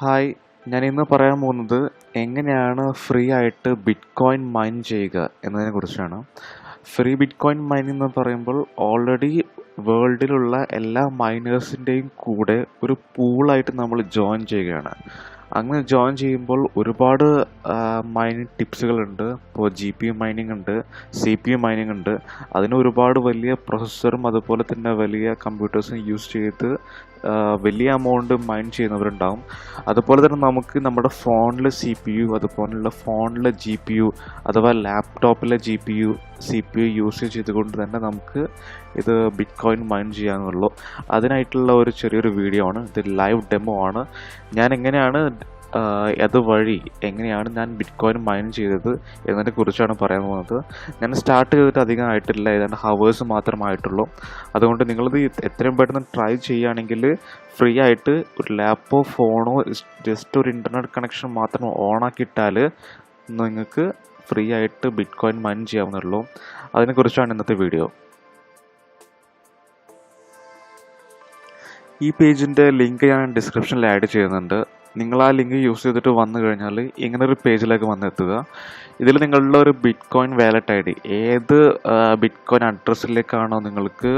Hi, ഞാനിന്ന് പറയാൻ പോകുന്നത് എങ്ങനെയാണ് ഫ്രീ ആയിട്ട് ബിറ്റ്കോയിൻ മൈൻ ചെയ്യുക എന്നതിനെക്കുറിച്ചാണ്. ഫ്രീ ബിറ്റ്കോയിൻ മൈനിങ് എന്ന് പറയുമ്പോൾ ഓൾറെഡി വേൾഡിലുള്ള എല്ലാ മൈനേഴ്സിൻ്റെയും കൂടെ ഒരു പൂളായിട്ട് നമ്മൾ ജോയിൻ ചെയ്യുകയാണ്. അങ്ങനെ ജോയിൻ ചെയ്യുമ്പോൾ ഒരുപാട് മൈനിങ് ടിപ്സുകളുണ്ട്. ഇപ്പോൾ GPU മൈനിങ് ഉണ്ട്, CPU മൈനിങ് ഉണ്ട്. അതിന് ഒരുപാട് വലിയ പ്രൊസസ്സറും അതുപോലെ തന്നെ വലിയ കമ്പ്യൂട്ടേഴ്സും യൂസ് ചെയ്ത് വലിയ എമൗണ്ട് മൈൻ ചെയ്യുന്നവരുണ്ടാവും. അതുപോലെ തന്നെ നമുക്ക് നമ്മുടെ ഫോണിൽ CPU അതുപോലുള്ള ഫോണിൽ GPU അഥവാ ലാപ്ടോപ്പിലെ GPU CPU യൂസ് ചെയ്തുകൊണ്ട് തന്നെ നമുക്ക് ഇത് ബിറ്റ്കോയിൻ മൈൻ ചെയ്യാനുള്ളൂ. അതിനായിട്ടുള്ള ഒരു ചെറിയൊരു വീഡിയോ ആണ് ഇത്. ലൈവ് ഡെമോ ആണ്. ഞാൻ എങ്ങനെയാണ് അതുവഴി എങ്ങനെയാണ് ഞാൻ ബിറ്റ്കോയിൻ മൈൻ ചെയ്തത് എന്നതിനെ കുറിച്ചാണ് പറയാൻ പോകുന്നത്. ഞാൻ സ്റ്റാർട്ട് ചെയ്തിട്ട് അധികം ആയിട്ടില്ല, ഏതാണ്ട് ഹവേഴ്സ് മാത്രമായിട്ടുള്ളൂ. അതുകൊണ്ട് നിങ്ങളിത് എത്രയും പെട്ടെന്ന് ട്രൈ ചെയ്യുകയാണെങ്കിൽ ഫ്രീ ആയിട്ട് ഒരു ലാപ്പോ ഫോണോ ജസ്റ്റ് ഒരു ഇൻ്റർനെറ്റ് കണക്ഷൻ മാത്രം ഓണാക്കിയിട്ടാൽ നിങ്ങൾക്ക് ഫ്രീ ആയിട്ട് ബിറ്റ്കോയിൻ മൈൻ ചെയ്യാവുന്നുള്ളൂ. അതിനെക്കുറിച്ചാണ് ഇന്നത്തെ വീഡിയോ. ഈ പേജിൻ്റെ ലിങ്ക് ഞാൻ ഡിസ്ക്രിപ്ഷനിൽ ആഡ് ചെയ്യുന്നുണ്ട്. നിങ്ങൾ ആ ലിങ്ക് യൂസ് ചെയ്തിട്ട് വന്നു കഴിഞ്ഞാൽ ഇങ്ങനൊരു പേജിലേക്ക് വന്നെത്തുക. ഇതിൽ നിങ്ങളുടെ ഒരു ബിറ്റ്കോയിൻ വാലറ്റ് ID, ഏത് ബിറ്റ്കോയിൻ അഡ്രസ്സിലേക്കാണോ നിങ്ങൾക്ക്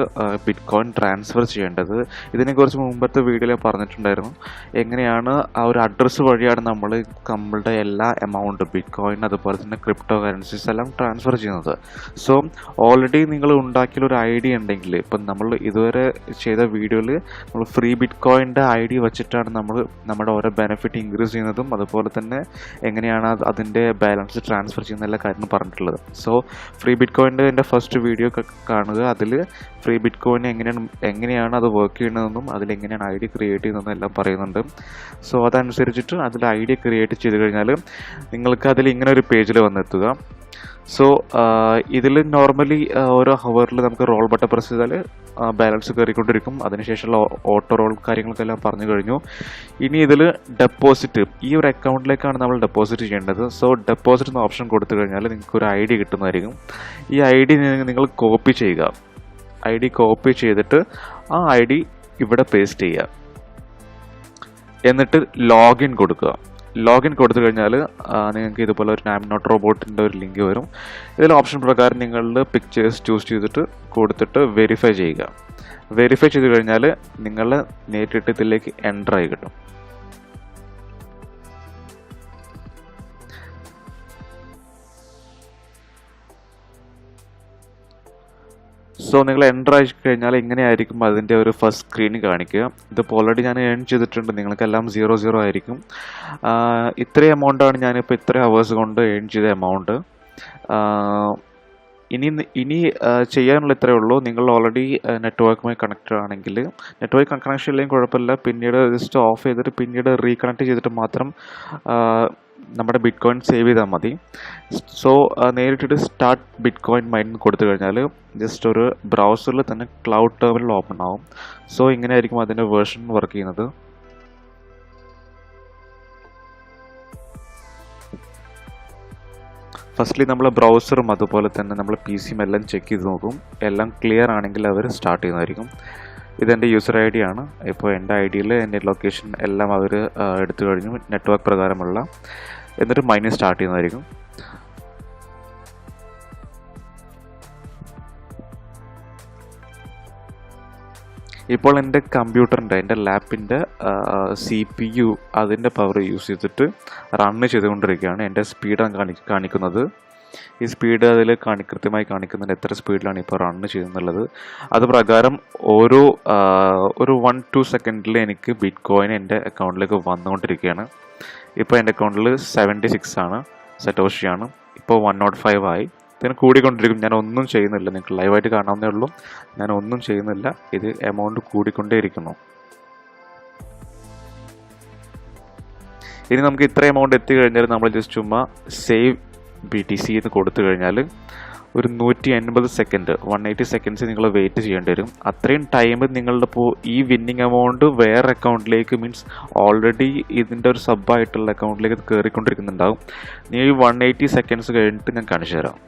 ബിറ്റ്കോയിൻ ട്രാൻസ്ഫർ ചെയ്യേണ്ടത്, ഇതിനെക്കുറിച്ച് മുമ്പത്തെ വീഡിയോയിൽ പറഞ്ഞിട്ടുണ്ടായിരുന്നു. എങ്ങനെയാണ് ആ ഒരു അഡ്രസ്സ് വഴിയാണ് നമ്മളുടെ എല്ലാ എമൗണ്ട് ബിറ്റ്കോയിൻ അതുപോലെ തന്നെ ക്രിപ്റ്റോ കറൻസീസ് എല്ലാം ട്രാൻസ്ഫർ ചെയ്യുന്നത്. സോ ഓൾറെഡി നിങ്ങൾ ഉണ്ടാക്കിയൊരു ID ഉണ്ടെങ്കിൽ, ഇപ്പം നമ്മൾ ഇതുവരെ ചെയ്ത വീഡിയോയിൽ നമ്മൾ ഫ്രീ ബിറ്റ്കോയിൻ്റെ ID വെച്ചിട്ടാണ് നമ്മൾ നമ്മുടെ ഓരോ ബെനിഫിറ്റ് ഇൻക്രീസ് ചെയ്യുന്നതും അതുപോലെ തന്നെ എങ്ങനെയാണ് അതിൻ്റെ ബാലൻസ് ട്രാൻസ്ഫർ ചെയ്യുന്ന എല്ലാ കാര്യങ്ങളും പറഞ്ഞിട്ടുള്ളത്. സോ ഫ്രീ ബിറ്റ്കോയിൻ്റെ എൻ്റെ ഫസ്റ്റ് വീഡിയോ കാണുക. അതിൽ ഫ്രീ ബിറ്റ്കോയിൻ എങ്ങനെയാണ് അത് വർക്ക് ചെയ്യുന്നതെന്നും അതിലെങ്ങനെയാണ് ID ക്രിയേറ്റ് ചെയ്യുന്നതെന്നും എല്ലാം പറയുന്നുണ്ട്. സോ അതനുസരിച്ചിട്ട് അതിൽ ID ക്രിയേറ്റ് ചെയ്ത് കഴിഞ്ഞാൽ നിങ്ങൾക്ക് അതിൽ ഇങ്ങനെ ഒരു പേജിൽ വന്നെത്തുക. സോ ഇതിൽ നോർമലി ഓരോ ഹവറിൽ നമുക്ക് റോൾ ബട്ടൺ പ്രസ് ചെയ്താൽ ബാലൻസ് കയറിക്കൊണ്ടിരിക്കും. അതിനുശേഷമുള്ള ഓട്ടോ റോൾ കാര്യങ്ങൾക്കെല്ലാം പറഞ്ഞു കഴിഞ്ഞു. ഇനി ഇതിൽ ഡെപ്പോസിറ്റ്, ഈ ഒരു അക്കൗണ്ടിലേക്കാണ് നമ്മൾ ഡെപ്പോസിറ്റ് ചെയ്യേണ്ടത്. സോ ഡെപ്പോസിറ്റ് എന്ന ഓപ്ഷൻ കൊടുത്തു കഴിഞ്ഞാൽ നിങ്ങൾക്ക് ഒരു ID കിട്ടുന്നതായിരിക്കും. ഈ ID നിങ്ങൾ കോപ്പി ചെയ്യുക. ID കോപ്പി ചെയ്തിട്ട് ആ ID ഇവിടെ പേസ്റ്റ് ചെയ്യുക. എന്നിട്ട് ലോഗിൻ കൊടുക്കുക. ലോഗിൻ കൊടുത്തു കഴിഞ്ഞാൽ നിങ്ങൾക്ക് ഇതുപോലെ ഒരു നാം റോബോട്ടിൻ്റെ ഒരു ലിങ്ക് വരും. ഇതിൽ ഓപ്ഷൻ പ്രകാരം നിങ്ങളുടെ പിക്ചേഴ്സ് ചൂസ് ചെയ്തിട്ട് കൊടുത്തിട്ട് വെരിഫൈ ചെയ്യുക. വെരിഫൈ ചെയ്ത് കഴിഞ്ഞാൽ നിങ്ങൾ നേരിട്ട് ഇതിലേക്ക് എൻ്റർ ആയി കിട്ടും. സോ നിങ്ങൾ എൻ്റർ ആയി കഴിഞ്ഞാൽ ഇങ്ങനെയായിരിക്കും അതിൻ്റെ ഒരു ഫസ്റ്റ് സ്ക്രീൻ കാണിക്കുക. ഇതിപ്പോൾ ഓൾറെഡി ഞാൻ ഏൺ ചെയ്തിട്ടുണ്ട്. നിങ്ങൾക്കെല്ലാം 00 ആയിരിക്കും. ഇത്രയും എമൗണ്ടാണ് ഞാനിപ്പോൾ ഇത്ര ഹവേഴ്സ് കൊണ്ട് ഏൺ ചെയ്ത എമൗണ്ട്. ഇനി ചെയ്യാനുള്ള ഇത്രയേ ഉള്ളൂ. നിങ്ങൾ ഓൾറെഡി നെറ്റ്വർക്കുമായി കണക്റ്റഡ് ആണെങ്കിൽ, നെറ്റ്വർക്ക് കണക്ഷൻ ഇല്ലെങ്കിൽ കുഴപ്പമില്ല. പിന്നീട് ജസ്റ്റ് ഓഫ് ചെയ്തിട്ട് പിന്നീട് റീകണക്ട് ചെയ്തിട്ട് മാത്രം നമ്മുടെ ബിറ്റ്കോയിൻ സേവ് ചെയ്താൽ മതി. സോ നേരിട്ടിട്ട് സ്റ്റാർട്ട് ബിറ്റ്കോയിൻ മൈൻ കൊടുത്തു കഴിഞ്ഞാൽ ജസ്റ്റ് ഒരു ബ്രൗസറിൽ തന്നെ ക്ലൗഡ് ടെർമിനൽ ഓപ്പൺ ആവും. സോ ഇങ്ങനെയായിരിക്കും അതിൻ്റെ വേർഷൻ വർക്ക് ചെയ്യുന്നത്. ഫസ്റ്റ്ലി നമ്മൾ ബ്രൗസറും അതുപോലെ തന്നെ നമ്മൾ PC എല്ലാം ചെക്ക് ചെയ്ത് നോക്കും. എല്ലാം ക്ലിയർ ആണെങ്കിൽ അവർ സ്റ്റാർട്ട് ചെയ്യുന്നതായിരിക്കും. ഇതെൻ്റെ യൂസർ ID ആണ്. ഇപ്പോൾ എൻ്റെ IDയിൽ എൻ്റെ ലൊക്കേഷൻ എല്ലാം അവർ എടുത്തു കഴിഞ്ഞു, നെറ്റ്വർക്ക് പ്രകാരമുള്ള. എന്നിട്ട് മൈനിങ് സ്റ്റാർട്ട് ചെയ്യുന്നതായിരിക്കും. ഇപ്പോൾ എൻ്റെ കമ്പ്യൂട്ടറിൻ്റെ, എൻ്റെ ലാപ്പിൻ്റെ CPU അതിൻ്റെ പവർ യൂസ് ചെയ്തിട്ട് റണ്ണ് ചെയ്തുകൊണ്ടിരിക്കുകയാണ്. എൻ്റെ സ്പീഡാണ് കാണിക്കുന്നത്. ഈ സ്പീഡ് അതിൽ കൃത്യമായി കാണിക്കുന്നുണ്ട്, എത്ര സ്പീഡിലാണ് ഇപ്പോൾ റണ്ണ് ചെയ്യുന്നുള്ളത്. അത് പ്രകാരം ഒരു 1-2 സെക്കൻഡിൽ എനിക്ക് ബിറ്റ്കോയിൻ എൻ്റെ അക്കൗണ്ടിലേക്ക് വന്നുകൊണ്ടിരിക്കുകയാണ്. ഇപ്പോൾ എൻ്റെ അക്കൗണ്ടിൽ 76 ആണ്, സറ്റോഷിയാണ്. ഇപ്പോൾ 105 ആയി. ഇതിന് കൂടിക്കൊണ്ടിരിക്കും. ഞാൻ ഒന്നും ചെയ്യുന്നില്ല, നിങ്ങൾക്ക് ലൈവായിട്ട് കാണാവുന്നേ ഉള്ളൂ. ഞാൻ ഒന്നും ചെയ്യുന്നില്ല. ഇത് എമൗണ്ട് കൂടിക്കൊണ്ടേയിരിക്കുന്നു. ഇനി നമുക്ക് ഇത്ര എമൗണ്ട് എത്തിക്കഴിഞ്ഞാൽ നമ്മൾ ജസ്റ്റ് ചുമ്മാ സേവ് BTC എന്ന് കൊടുത്തു കഴിഞ്ഞാൽ ഒരു 180 സെക്കൻഡ് 180 സെക്കൻഡ്സ് നിങ്ങൾ വെയിറ്റ് ചെയ്യേണ്ടി വരും. അത്രയും ടൈം നിങ്ങളുടെ ഇപ്പോൾ ഈ വിന്നിങ് എമൗണ്ട് വേറെ അക്കൗണ്ടിലേക്ക്, മീൻസ് ഓൾറെഡി ഇതിൻ്റെ ഒരു സബായിട്ടുള്ള അക്കൗണ്ടിലേക്ക് കയറിക്കൊണ്ടിരിക്കുന്നുണ്ടാവും. ഈ 180 സെക്കൻഡ്സ് കഴിഞ്ഞിട്ട് ഞാൻ കാണിച്ചു തരാം.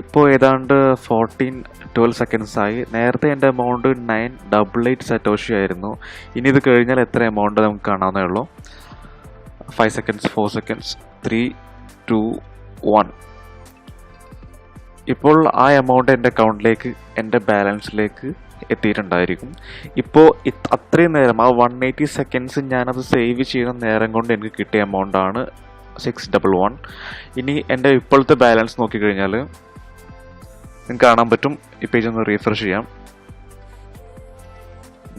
ഇപ്പോൾ ഏതാണ്ട് 12 സെക്കൻഡ്സ് ആയി. നേരത്തെ എൻ്റെ എമൗണ്ട് 988 സറ്റോഷി ആയിരുന്നു. ഇനി ഇത് കഴിഞ്ഞാൽ എത്ര എമൗണ്ട് നമുക്ക് കാണാവുന്നേ ഉള്ളൂ. 5 സെക്കൻഡ്സ്, 4 സെക്കൻഡ്സ്, 3, 2, 1. ഇപ്പോൾ ആ എമൗണ്ട് എൻ്റെ അക്കൗണ്ടിലേക്ക്, എൻ്റെ ബാലൻസിലേക്ക് എത്തിയിട്ടുണ്ടായിരിക്കും. ഇപ്പോൾ അത്രയും നേരം, ആ 180 സെക്കൻഡ്സ് ഞാനത് സേവ് ചെയ്യുന്ന നേരം കൊണ്ട് എനിക്ക് കിട്ടിയ എമൗണ്ടാണ് 611. ഇനി എൻ്റെ ഇപ്പോഴത്തെ ബാലൻസ് നോക്കിക്കഴിഞ്ഞാൽ നിങ്ങൾക്ക് കാണാൻ പറ്റും. ഈ പേജ് ഒന്ന് റീഫ്രഷ് ചെയ്യാം.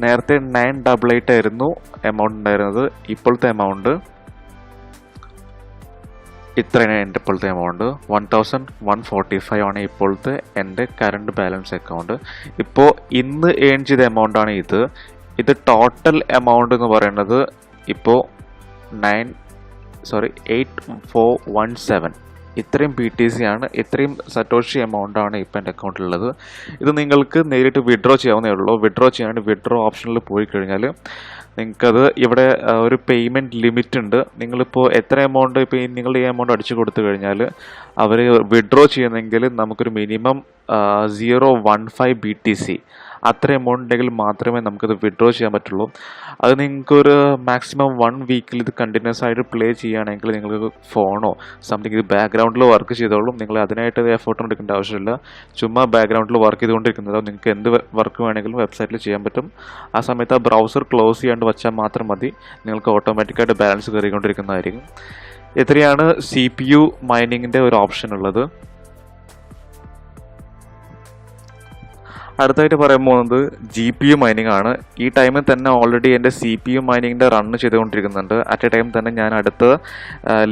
നേരത്തെ 988 ആയിരുന്നു എമൗണ്ട് ഉണ്ടായിരുന്നത്. ഇപ്പോഴത്തെ എമൗണ്ട് ഇത്രയാണ്. എൻ്റെ ഇപ്പോഴത്തെ എമൗണ്ട് 1145 ആണ് ഇപ്പോഴത്തെ എൻ്റെ കറണ്ട് ബാലൻസ് അക്കൗണ്ട്. ഇപ്പോൾ ഇന്ന് ഏൺ ചെയ്ത എമൗണ്ടാണ് ഇത്. ഇത് ടോട്ടൽ എമൗണ്ട് എന്ന് പറയുന്നത് ഇപ്പോൾ 8417. ഇത്രയും BTC ആണ്, ഇത്രയും സറ്റോഷി എമൗണ്ട് ആണ് ഇപ്പോൾ എൻ്റെ അക്കൗണ്ടിലുള്ളത്. ഇത് നിങ്ങൾക്ക് നേരിട്ട് വിഡ്രോ ചെയ്യാവുന്നേ ഉള്ളൂ. വിഡ്രോ ചെയ്യാൻ വിഡ്രോ ഓപ്ഷനിൽ പോയി കഴിഞ്ഞാൽ നിങ്ങൾക്കത് ഇവിടെ ഒരു പേയ്മെൻറ്റ് ലിമിറ്റ് ഉണ്ട്. നിങ്ങളിപ്പോൾ എത്ര എമൗണ്ട്, ഇപ്പോൾ നിങ്ങൾ ഈ എമൗണ്ട് അടിച്ചു കൊടുത്തു കഴിഞ്ഞാൽ അവർ വിഡ്രോ ചെയ്യുന്നെങ്കിൽ നമുക്കൊരു മിനിമം 0.15 BTC അത്ര എമൗണ്ട് ഉണ്ടെങ്കിൽ മാത്രമേ നമുക്കത് വിഡ്രോ ചെയ്യാൻ പറ്റുള്ളൂ. അത് നിങ്ങൾക്കൊരു മാക്സിമം 1 വീക്കിൽ ഇത് കണ്ടിന്യൂസ് ആയിട്ട് പ്ലേ ചെയ്യുകയാണെങ്കിൽ നിങ്ങൾക്ക് ഫോണോ സംതിങ് ഇത് ബാക്ക്ഗ്രൗണ്ടിൽ വർക്ക് ചെയ്തോളും. നിങ്ങൾ അതിനായിട്ട് എഫേർട്ട് എടുക്കേണ്ട ആവശ്യമില്ല. ചുമ്മാ ബാക്ക്ഗ്രൗണ്ടിൽ വർക്ക് ചെയ്തുകൊണ്ടിരിക്കുന്നത് നിങ്ങൾക്ക് എന്ത് വർക്ക് വേണമെങ്കിലും വെബ്സൈറ്റിൽ ചെയ്യാൻ പറ്റും. ആ സമയത്ത് ആ ബ്രൗസർ ക്ലോസ് ചെയ്യാണ്ട് വെച്ചാൽ മാത്രം മതി. നിങ്ങൾക്ക് ഓട്ടോമാറ്റിക്കായിട്ട് ബാലൻസ് കയറിക്കൊണ്ടിരിക്കുന്നതായിരിക്കും. ഇത്രയാണ് CPU മൈനിങ്ങിൻ്റെ ഒരു ഓപ്ഷൻ ഉള്ളത്. അടുത്തായിട്ട് പറയാൻ പോകുന്നത് GPU മൈനിങ് ആണ്. ഈ ടൈമിൽ തന്നെ ഓൾറെഡി എൻ്റെ CPU മൈനിങ്ങിൻ്റെ റണ്ണ് ചെയ്തുകൊണ്ടിരിക്കുന്നുണ്ട്. അറ്റ് എ ടൈം തന്നെ ഞാൻ അടുത്ത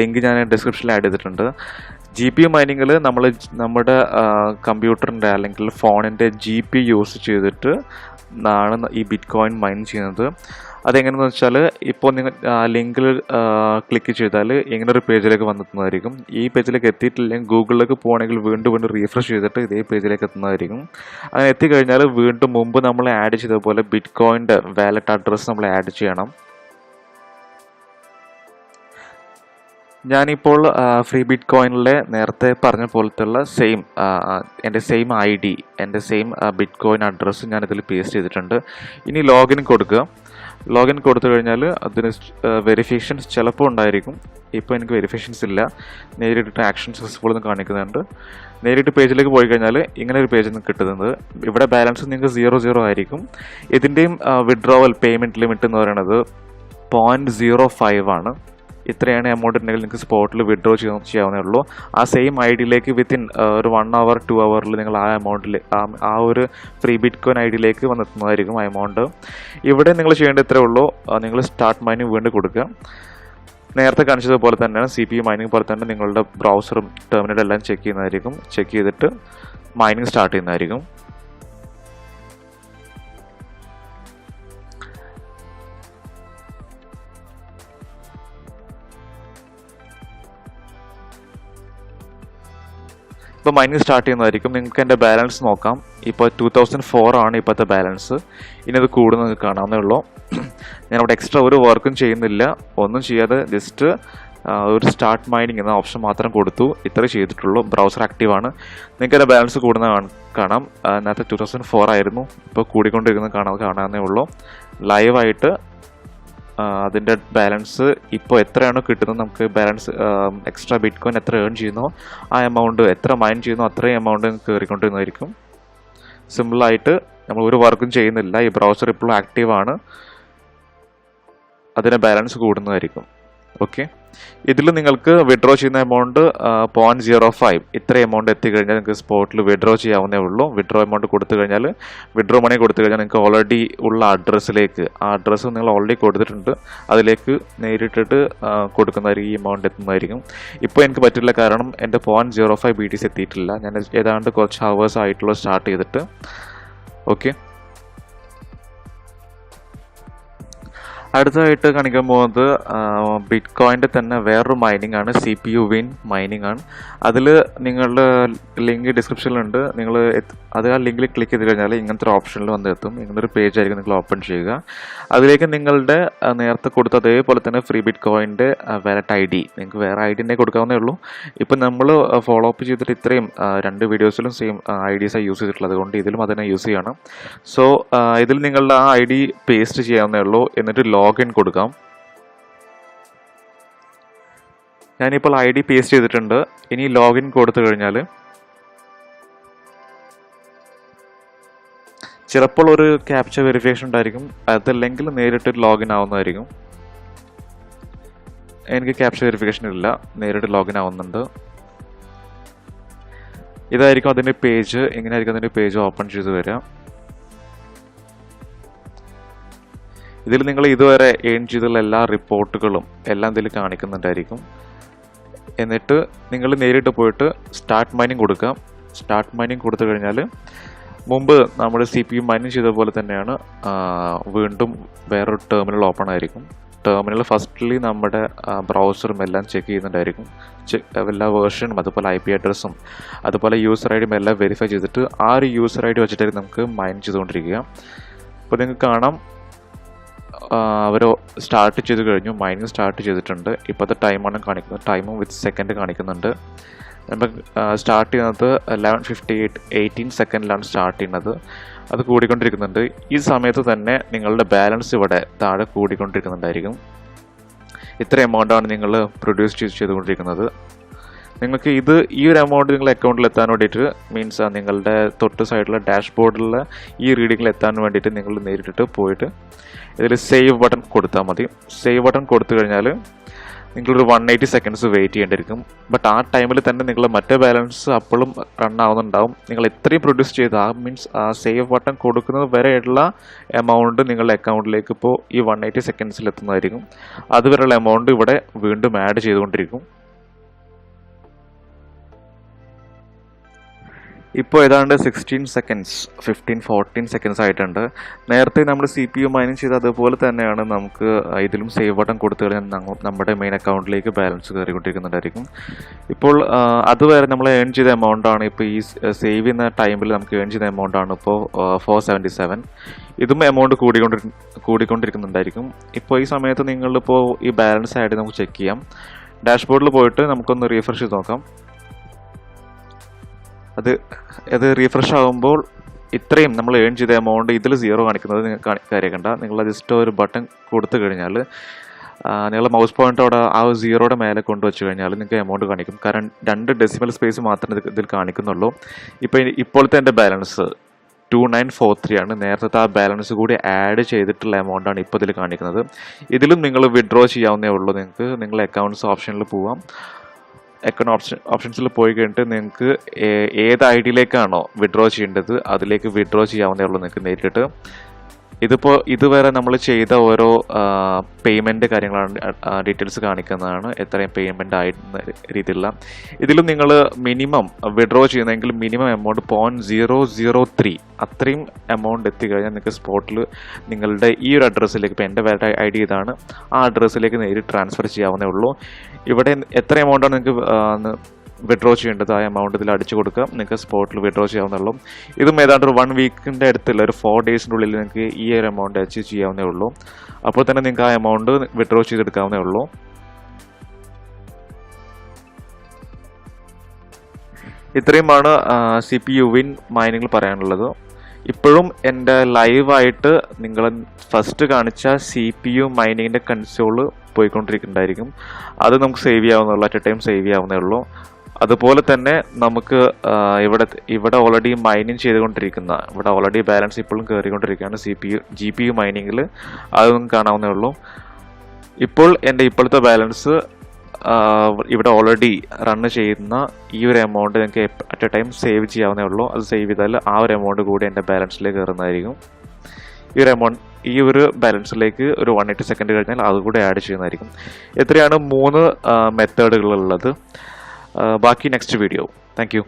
ലിങ്ക് ഞാൻ ഡിസ്ക്രിപ്ഷനിൽ ആഡ് ചെയ്തിട്ടുണ്ട്. GPU മൈനിങ്ങിൽ നമ്മുടെ കമ്പ്യൂട്ടറിൻ്റെ അല്ലെങ്കിൽ ഫോണിൻ്റെ GPU യൂസ് ചെയ്തിട്ട് ആണ് ഈ ബിറ്റ് കോയിൻ മൈൻ ചെയ്യുന്നത്. അതെങ്ങനെയെന്ന് വെച്ചാൽ ഇപ്പോൾ നിങ്ങൾ ലിങ്കിൽ ക്ലിക്ക് ചെയ്താൽ ഇങ്ങനെ ഒരു പേജിലേക്ക് വന്നെത്തുന്നതായിരിക്കും. ഈ പേജിലേക്ക് എത്തിയിട്ടില്ലെങ്കിൽ ഗൂഗിളിലേക്ക് പോകണമെങ്കിൽ വീണ്ടും റീഫ്രഷ് ചെയ്തിട്ട് ഇതേ പേജിലേക്ക് എത്തുന്നതായിരിക്കും. അങ്ങനെ എത്തിക്കഴിഞ്ഞാൽ വീണ്ടും മുമ്പ് നമ്മൾ ആഡ് ചെയ്ത പോലെ ബിറ്റ് കോയിൻ്റെ വാലറ്റ് അഡ്രസ്സ് നമ്മൾ ആഡ് ചെയ്യണം. ഞാനിപ്പോൾ ഫ്രീ ബിറ്റ് കോയിനിലെ നേരത്തെ പറഞ്ഞ പോലത്തുള്ള എൻ്റെ സെയിം ID, എൻ്റെ സെയിം ബിറ്റ് കോയിൻ അഡ്രസ്സ് ഞാനിതിൽ പേസ്റ്റ് ചെയ്തിട്ടുണ്ട്. ഇനി ലോഗിൻ കൊടുക്കുക. ലോഗിൻ കൊടുത്തു കഴിഞ്ഞാൽ അതിന് വെരിഫിക്കേഷൻസ് ചിലപ്പോൾ ഉണ്ടായിരിക്കും. ഇപ്പോൾ എനിക്ക് വെരിഫിക്കേഷൻസ് ഇല്ല. നേരിട്ട് ആക്ഷൻ സക്സസ്ഫുൾ എന്ന് കാണിക്കുന്നുണ്ട്. നേരിട്ട് പേജിലേക്ക് പോയി കഴിഞ്ഞാൽ ഇങ്ങനെ ഒരു പേജിൽ നിന്ന് കിട്ടുന്നത്. ഇവിടെ ബാലൻസ് നിങ്ങൾക്ക് 00 ആയിരിക്കും. ഇതിൻ്റെയും വിഡ്രോവൽ പേയ്മെൻറ്റ് ലിമിറ്റ് എന്ന് പറയുന്നത് 0.05 ആണ്. ഇത്രയാണ് എമൗണ്ട് ഉണ്ടെങ്കിൽ നിങ്ങൾക്ക് സ്പോട്ടിൽ വിഡ്രോ ചെയ്യാവുന്നേ ഉള്ളൂ. ആ സെയിം IDയിലേക്ക് വിത്തിൻ ഒരു 1 hour 2 hour നിങ്ങൾ ആ എമൗണ്ടിൽ ആ ഒരു ഫ്രീ ബിറ്റ് കോയിൻ IDയിലേക്ക് വന്നെത്തുന്നതായിരിക്കും ആ എമൗണ്ട്. ഇവിടെ നിങ്ങൾ ചെയ്യേണ്ടത് ഇത്രേ ഉള്ളൂ. നിങ്ങൾ സ്റ്റാർട്ട് മൈനിങ് വീണ്ടും കൊടുക്കുക. നേരത്തെ കാണിച്ചതുപോലെ തന്നെയാണ് CPU മൈനിങ് പോലെ തന്നെ നിങ്ങളുടെ ബ്രൗസറും ടെർമിനലും എല്ലാം ചെക്ക് ചെയ്യുന്നതായിരിക്കും. ചെക്ക് ചെയ്തിട്ട് മൈനിങ് സ്റ്റാർട്ട് ചെയ്യുന്നതായിരിക്കും. ഇപ്പോൾ മൈനിങ് സ്റ്റാർട്ട് ചെയ്യുന്നതായിരിക്കും. നിങ്ങൾക്ക് എൻ്റെ ബാലൻസ് നോക്കാം. ഇപ്പോൾ 2004 ആണ് ഇപ്പോഴത്തെ ബാലൻസ്. ഇനി അത് കൂടുതൽ നിങ്ങൾക്ക് കാണാവുന്നേ ഉള്ളൂ. ഞാനവിടെ എക്സ്ട്രാ ഒരു വർക്കും ചെയ്യുന്നില്ല, ഒന്നും ചെയ്യാതെ ജസ്റ്റ് ഒരു സ്റ്റാർട്ട് മൈനിങ് എന്ന ഓപ്ഷൻ മാത്രം കൊടുത്തു. ഇത്രേ ചെയ്തിട്ടുള്ളൂ. ബ്രൗസർ ആക്റ്റീവാണ്. നിങ്ങൾക്ക് എൻ്റെ ബാലൻസ് കൂടുന്ന കാണാം. നേരത്തെ 2004 ആയിരുന്നു, ഇപ്പോൾ കൂടിക്കൊണ്ടിരിക്കുന്നത് കാണാവുന്നേ ഉള്ളൂ. ലൈവായിട്ട് അതിൻ്റെ ബാലൻസ് ഇപ്പോൾ എത്രയാണോ കിട്ടുന്നത്, നമുക്ക് ബാലൻസ് എക്സ്ട്രാ ബിറ്റ് കോയിൻ എത്ര ഏൺ ചെയ്യുന്നോ ആ എമൗണ്ട്, എത്ര മൈൻ ചെയ്യുന്നോ അത്രയും എമൗണ്ട് കയറിക്കൊണ്ടിരുന്നതായിരിക്കും. സിമ്പിളായിട്ട് നമ്മൾ ഒരു വർക്കും ചെയ്യുന്നില്ല. ഈ ബ്രൗസർ ഇപ്പോഴും ആക്റ്റീവാണ്. അതിൻ്റെ ബാലൻസ് കൂടുന്നതായിരിക്കും. ഓക്കെ, ഇതിൽ നിങ്ങൾക്ക് വിഡ്രോ ചെയ്യുന്ന എമൗണ്ട് 0.05 ഇത്ര എമൗണ്ട് എത്തിക്കഴിഞ്ഞാൽ നിങ്ങൾക്ക് സ്പോട്ടിൽ വിഡ്രോ ചെയ്യാവുന്നേ ഉള്ളൂ. വിഡ്രോ എമൗണ്ട് കൊടുത്തു കഴിഞ്ഞാൽ, വിഡ്രോ മണി കൊടുത്തു കഴിഞ്ഞാൽ നിങ്ങൾക്ക് ഓൾറെഡി ഉള്ള അഡ്രസ്സിലേക്ക്, ആ അഡ്രസ്സ് നിങ്ങൾ ഓൾറെഡി കൊടുത്തിട്ടുണ്ട്, അതിലേക്ക് നേരിട്ടിട്ട് കൊടുക്കുന്നതായിരിക്കും. ഈ എമൗണ്ട് എത്തുന്നതായിരിക്കും. ഇപ്പോൾ എനിക്ക് പറ്റില്ല, കാരണം എൻ്റെ 0.05 BTC എത്തിയിട്ടില്ല. ഞാൻ ഏതാണ്ട് കുറച്ച് ഹവേഴ്സ് ആയിട്ടുള്ള സ്റ്റാർട്ട് ചെയ്തിട്ട്. ഓക്കെ, അടുത്തതായിട്ട് കാണിക്കാൻ പോകുന്നത് ബിറ്റ് കോയിൻ്റെ തന്നെ വേറൊരു മൈനിങ് ആണ്. CPU വിൻ മൈനിങ് ആണ്. അതിൽ നിങ്ങളുടെ ലിങ്ക് ഡിസ്ക്രിപ്ഷനിലുണ്ട്. നിങ്ങൾ അത് ആ ലിങ്കിൽ ക്ലിക്ക് ചെയ്ത് കഴിഞ്ഞാൽ ഇങ്ങനത്തെ ഒരു ഓപ്ഷനിൽ വന്നെത്തും. ഇങ്ങനൊരു പേജ് ആയിരിക്കും നിങ്ങൾ ഓപ്പൺ ചെയ്യുക. അതിലേക്ക് നിങ്ങളുടെ നേരത്തെ കൊടുത്ത അതേപോലെ തന്നെ ഫ്രീ ബിറ്റ് കോയിൻ്റെ വാലറ്റ് ID നിങ്ങൾക്ക് വേറെ ID തന്നെ കൊടുക്കാവുന്നേ ഉള്ളൂ. ഇപ്പം നമ്മൾ ഫോളോ അപ്പ് ചെയ്തിട്ട് ഇത്രയും 2 വീഡിയോസിലും സെയിം IDസാണ് യൂസ് ചെയ്തിട്ടുള്ളത്. അതുകൊണ്ട് ഇതിലും അതിനെ യൂസ് ചെയ്യണം. സോ ഇതിൽ നിങ്ങളുടെ ആ ID പേസ്റ്റ് ചെയ്യാവുന്നേ ഉള്ളൂ. എന്നിട്ട് ലോഗിൻ കൊടുക്കാം. ഞാനിപ്പോൾ ID പേസ്റ്റ് ചെയ്തിട്ടുണ്ട്. ഇനി ലോഗിൻ കൊടുത്തു കഴിഞ്ഞാൽ ചിലപ്പോൾ ഒരു ക്യാപ്ച വെരിഫിക്കേഷൻ ഉണ്ടായിരിക്കും. അതല്ലെങ്കിൽ നേരിട്ട് ലോഗിൻ ആവുന്നതായിരിക്കും. എനിക്ക് ക്യാപ്ച വെരിഫിക്കേഷൻ ഇല്ല, നേരിട്ട് ലോഗിൻ ആവുന്നുണ്ട്. ഇതായിരിക്കും അതിൻ്റെ പേജ്. ഇങ്ങനെയായിരിക്കും അതിൻ്റെ പേജ് ഓപ്പൺ ചെയ്ത് വരിക. ഇതിൽ നിങ്ങൾ ഇതുവരെ ഏൺ ചെയ്തുള്ള എല്ലാ റിപ്പോർട്ടുകളും എല്ലാം ഇതിൽ കാണിക്കുന്നുണ്ടായിരിക്കും. എന്നിട്ട് നിങ്ങൾ നേരിട്ട് പോയിട്ട് സ്റ്റാർട്ട് മൈനിങ് കൊടുക്കാം. സ്റ്റാർട്ട് മൈനിങ് കൊടുത്തു കഴിഞ്ഞാൽ മുമ്പ് നമ്മൾ CPU മൈനിങ് ചെയ്ത പോലെ തന്നെയാണ് വീണ്ടും വേറൊരു ടെർമിനൽ ഓപ്പൺ ആയിരിക്കും. ടെർമിനൽ ഫസ്റ്റ്ലി നമ്മുടെ ബ്രൗസറും എല്ലാം ചെക്ക് ചെയ്യുന്നുണ്ടായിരിക്കും. എല്ലാ വേർഷനും അതുപോലെ IP അഡ്രസ്സും അതുപോലെ യൂസർ ID എല്ലാം വെരിഫൈ ചെയ്തിട്ട് ആ ഒരു യൂസർ ID വെച്ചിട്ടായിരിക്കും നമുക്ക് മൈൻ ചെയ്തുകൊണ്ടിരിക്കുക. അപ്പോൾ നിങ്ങൾക്ക് കാണാം അവർ സ്റ്റാർട്ട് ചെയ്ത് കഴിഞ്ഞു. മൈനിങ് സ്റ്റാർട്ട് ചെയ്തിട്ടുണ്ട്. ഇപ്പോഴത്തെ ടൈമാണ് കാണിക്കുന്നത്. ടൈമും വിത്ത് സെക്കൻഡ് കാണിക്കുന്നുണ്ട്. നമ്മൾ സ്റ്റാർട്ട് ചെയ്യുന്നത് 11:58 18 സെക്കൻഡിലാണ് സ്റ്റാർട്ട് ചെയ്യുന്നത്. അത് കൂടിക്കൊണ്ടിരിക്കുന്നുണ്ട്. ഈ സമയത്ത് തന്നെ നിങ്ങളുടെ ബാലൻസ് ഇവിടെ താഴെ കൂടിക്കൊണ്ടിരിക്കുന്നുണ്ടായിരിക്കും. ഇത്ര എമൗണ്ടാണ് നിങ്ങൾ പ്രൊഡ്യൂസ് ചെയ്തുകൊണ്ടിരിക്കുന്നത്. നിങ്ങൾക്ക് ഈ ഒരു എമൗണ്ട് നിങ്ങളുടെ അക്കൗണ്ടിൽ എത്താൻ വേണ്ടിയിട്ട് മീൻസ് നിങ്ങളുടെ തൊട്ട് സൈഡിലെ ഡാഷ്ബോർഡിലെ ഈ റീഡിങ്ങിൽ എത്താൻ വേണ്ടിയിട്ട് നിങ്ങൾ നേരിട്ടിട്ട് പോയിട്ട് ഇതിൽ സേവ് ബട്ടൺ കൊടുത്താൽ മതി. സേവ് ബട്ടൺ കൊടുത്തു കഴിഞ്ഞാൽ നിങ്ങളൊരു 180 സെക്കൻഡ്സ് വെയിറ്റ് ചെയ്യേണ്ടിയിരിക്കും. ബട്ട് ആ ടൈമിൽ തന്നെ നിങ്ങളുടെ മറ്റേ ബാലൻസ് അപ്പോഴും റൺ ആവുന്നുണ്ടാവും. നിങ്ങൾ എത്രയും പ്രൊഡ്യൂസ് ചെയ്ത് മീൻസ് ആ സേവ് ബട്ടൺ കൊടുക്കുന്നത് വരെയുള്ള എമൗണ്ട് നിങ്ങളുടെ അക്കൗണ്ടിലേക്ക് ഇപ്പോൾ ഈ 180 സെക്കൻഡ്സിൽ എത്തുന്നതായിരിക്കും. അതുവരെയുള്ള എമൗണ്ട് ഇവിടെ വീണ്ടും ആഡ് ചെയ്തുകൊണ്ടിരിക്കും. ഇപ്പോൾ ഏതാണ്ട് 16 സെക്കൻഡ്സ് 15-14 സെക്കൻഡ്സ് ആയിട്ടുണ്ട്. നേരത്തെ നമ്മൾ CPU മൈനിങ് ചെയ്ത് അതുപോലെ തന്നെയാണ് നമുക്ക് ഇതിലും സേവ് ബട്ടൺ കൊടുത്തു കഴിഞ്ഞാൽ നമ്മുടെ മെയിൻ അക്കൗണ്ടിലേക്ക് ബാലൻസ് കയറിക്കൊണ്ടിരിക്കുന്നുണ്ടായിരിക്കും. ഇപ്പോൾ അതുവരെ നമ്മൾ ഏൺ ചെയ്ത എമൗണ്ട് ആണ് ഇപ്പോൾ ഈ സേവ് ചെയ്യുന്ന ടൈമിൽ നമുക്ക് ഏൺ ചെയ്ത എമൗണ്ട് ആണ് ഇപ്പോൾ 477. ഇതും എമൗണ്ട് കൂടിക്കൊണ്ടിരിക്കുന്നുണ്ടായിരിക്കും. ഇപ്പോൾ ഈ സമയത്ത് നിങ്ങളിപ്പോൾ ഈ ബാലൻസ് ആയിട്ട് നമുക്ക് ചെക്ക് ചെയ്യാം. ഡാഷ്ബോർഡിൽ പോയിട്ട് നമുക്കൊന്ന് റീഫ്രഷ് ചെയ്ത് നോക്കാം. അത് റീഫ്രഷ് ആകുമ്പോൾ ഇത്രയും നമ്മൾ ഏൺ ചെയ്ത എമൗണ്ട് ഇതിൽ 0 കാണിക്കുന്നത് നിങ്ങൾക്ക് കാര്യമാക്കണ്ട. നിങ്ങൾ ജസ്റ്റ് ഒരു ബട്ടൺ കൊടുത്തു കഴിഞ്ഞാൽ നിങ്ങൾ മൗസ് പോയിന്റ് അവിടെ ആ 0യുടെ മേലെ കൊണ്ടുവച്ച് കഴിഞ്ഞാൽ നിങ്ങൾക്ക് എമൗണ്ട് കാണിക്കും. കാരണം 2 ഡെസിമൽ സ്പേസ് മാത്രമേ ഇതിൽ കാണിക്കുന്നുള്ളൂ. ഇപ്പോഴത്തെ എൻ്റെ ബാലൻസ് 2943 ആണ്. നേരത്തെ ആ ബാലൻസ് കൂടി ആഡ് ചെയ്തിട്ടുള്ള എമൗണ്ടാണ് ഇപ്പോൾ ഇതിൽ കാണിക്കുന്നത്. ഇതിലും നിങ്ങൾ വിഡ്രോ ചെയ്യാവുന്നേ ഉള്ളൂ. നിങ്ങൾക്ക് നിങ്ങളുടെ അക്കൗണ്ട്സ് ഓപ്ഷനിൽ പോവാം. അക്കൗണ്ട് ഓപ്ഷൻസിൽ പോയി കഴിഞ്ഞിട്ട് നിങ്ങൾക്ക് ഏത് IDയിലേക്കാണോ വിഡ്രോ ചെയ്യേണ്ടത് അതിലേക്ക് വിഡ്രോ ചെയ്യാവുന്നേ ഉള്ളൂ നിങ്ങൾക്ക് നേരിട്ട്. ഇതിപ്പോൾ ഇതുവരെ നമ്മൾ ചെയ്ത ഓരോ പേയ്മെൻറ്റ് കാര്യങ്ങളാണ് ഡീറ്റെയിൽസ് കാണിക്കുന്നതാണ്. എത്രയും പേയ്മെൻറ്റ് ആയിരുന്ന രീതിയിലുള്ള. ഇതിലും നിങ്ങൾ മിനിമം വിഡ്രോ ചെയ്യുന്നതെങ്കിൽ മിനിമം എമൗണ്ട് 0.003 അത്രയും എമൗണ്ട് എത്തിക്കഴിഞ്ഞാൽ നിങ്ങൾക്ക് സ്പോട്ടിൽ നിങ്ങളുടെ ഈ ഒരു അഡ്രസ്സിലേക്ക്, ഇപ്പോൾ എൻ്റെ വാലറ്റ് ID ഇതാണ്, ആ അഡ്രസ്സിലേക്ക് നേരിട്ട് ട്രാൻസ്ഫർ ചെയ്യാവുന്നേ ഉള്ളൂ. ഇവിടെ എത്ര എമൗണ്ടാണ് നിങ്ങൾക്ക് വിഡ്രോ ചെയ്യേണ്ടത് ആ എമൗണ്ട് ഇതിൽ അടിച്ചു കൊടുക്കുക. നിങ്ങൾക്ക് സ്പോട്ടിൽ വിഡ്രോ ചെയ്യാവുന്നുള്ളൂ. ഇതും ഏതാണ്ട് ഒരു 1 വീക്കിൻ്റെ അടുത്തുള്ള ഒരു 4 ഡേയ്സിൻ്റെ ഉള്ളിൽ നിങ്ങൾക്ക് ഈ ഒരു എമൗണ്ട് അച്ചീവ് ചെയ്യാവുന്നേ ഉള്ളൂ. അപ്പോൾ തന്നെ നിങ്ങൾക്ക് ആ എമൗണ്ട് വിഡ്രോ ചെയ്തെടുക്കാവുന്നേ ഉള്ളൂ. ഇത്രയുമാണ് CPU വിൻ മൈനിങ്ങിൽ പറയാനുള്ളത്. ഇപ്പോഴും എൻ്റെ ലൈവായിട്ട് നിങ്ങൾ ഫസ്റ്റ് കാണിച്ച CPU മൈനിങ്ങിൻ്റെ കൺസോള് പോയിക്കൊണ്ടിരിക്കുന്നുണ്ടായിരിക്കും. അത് നമുക്ക് സേവ് ചെയ്യാവുന്നുള്ളൂ. അറ്റ് എ ടൈം സേവ് ചെയ്യാവുന്നേ ഉള്ളൂ. അതുപോലെ തന്നെ നമുക്ക് ഇവിടെ ഓൾറെഡി മൈനിങ് ചെയ്തുകൊണ്ടിരിക്കുന്ന, ഇവിടെ ഓൾറെഡി ബാലൻസ് ഇപ്പോഴും കയറിക്കൊണ്ടിരിക്കുകയാണ് GPU മൈനിങ്ങിൽ. അതൊന്നും കാണാവുന്നേ ഉള്ളൂ. ഇപ്പോൾ എൻ്റെ ഇപ്പോഴത്തെ ബാലൻസ് ഇവിടെ ഓൾറെഡി റൺ ചെയ്യുന്ന ഈ ഒരു എമൗണ്ട് നിങ്ങൾക്ക് അറ്റ് എ ടൈം സേവ് ചെയ്യാവുന്നേ ഉള്ളൂ. അത് സേവ് ചെയ്താൽ ആ ഒരു എമൗണ്ട് കൂടി എൻ്റെ ബാലൻസിലേക്ക് കയറുന്നതായിരിക്കും. ഈ ഒരു ബാലൻസിലേക്ക് ഒരു 180 സെക്കൻഡ് കഴിഞ്ഞാൽ അതുകൂടെ ആഡ് ചെയ്യുന്നതായിരിക്കും. ഇത്രയാണ് 3 മെത്തേഡുകളുള്ളത്. ബാക്കി നെക്സ്റ്റ് വീഡിയോ. Thank you.